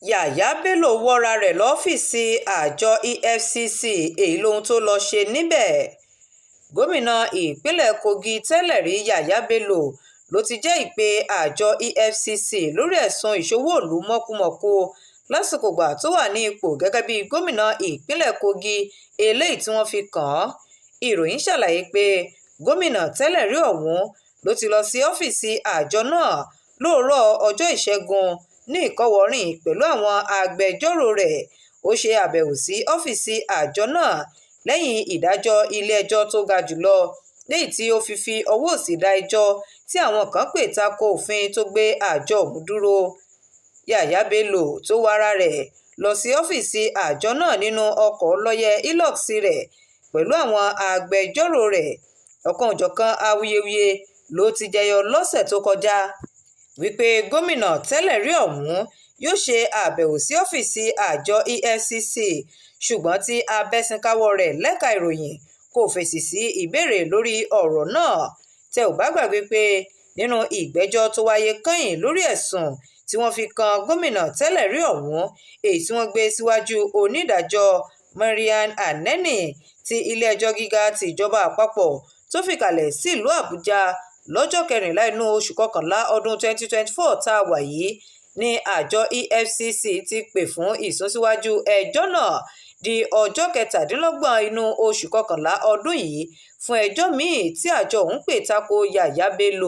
Yàyà Bello wọ́ra rẹ̀ lọ́fíìsì àjọ EFCC èyí lohun tó lọ́ọ́ ṣe níbẹ̀. Gómìnà ìpínlẹ̀ Kogi tẹ́lẹ̀ rí Yàyà Bello ló ti jẹ́ ìpè àjọ EFCC lórí ẹ̀sùn ìṣòwò ìlú mọ̀kùmọ̀kù lásìkò ìgbà tó wà ní ipò gẹ́gẹ́ bí gómìnà ìpínlẹ̀ Kogi eléyìí tí wọ́n fi kàn án. Ìròyìn ṣàlàyé pé gómìnà tẹ́lẹ̀ rí ọ̀hún ló ti lọ sí ọ́fíìsì àjọ náà lóòrọ̀ ọjọ́ Ìṣẹ́gun ní ìkọ́wọ̀rìn pẹ̀lú àwọn agbẹjọ́rò rẹ̀. Ó ṣe àbẹ̀wò sí ọ́fíìsì àjọ náà lẹ́yìn ìdájọ́ ilé-ẹjọ́ tó ga jùlọ léyìí tí ó fi ọwọ́ òsì dá ẹjọ́ tí àwọn kan pè tako òfin tó gbé àjọ ọ̀hún dúró. Yàyà Bello tó wára rẹ̀ lọ sí ọ́fíìsì àjọ náà nínú ọkọ̀ ọlọ́yẹ Hilux rẹ̀ pẹ̀lú àwọn agbẹjọ́rò rẹ̀. Ọ̀kan-ò-jọ̀kan awuyewuye ló ti jẹyọ lọ́sẹ̀ tó kọjá wípé gómìnà tẹ́lẹ̀ rí ọ̀hún yóò ṣe àbẹ̀wò sí ọ́fíìsì àjọ EFCC ṣùgbọ́n tí abẹ́sìnkáwọ́ rẹ̀ lẹ́ka ìròyìn kò fèsì sí ìbéèrè lórí ọ̀rọ̀ náà. Tẹ́ ò bá gbàgbé pé nínú ìgbẹ́jọ́ tó wáyé kẹ́yìn lórí ẹ̀sùn tí wọ́n fi kan gómìnà tẹ́lẹ̀ rí ọ̀hún èyí tí wọ́n gbé síwájú onídàájọ́ Mariam Aneni ti ilé-ẹjọ́ gíga ti ìjọba àpapọ̀ tó fìkàlẹ̀ sílùú Àbújá lọ́jọ́ 14 inú oṣù kọkànlá ọdún 2024 tá a wà yìí ní àjọ EFCC ti pè fún ìsúnsíwájú ẹjọ́ náà di ọjọ́ 27 inú oṣù kọkànlá ọdún yìí fún ẹjọ́ míì tí àjọ ọ̀hún pè tako Yàyà Bello.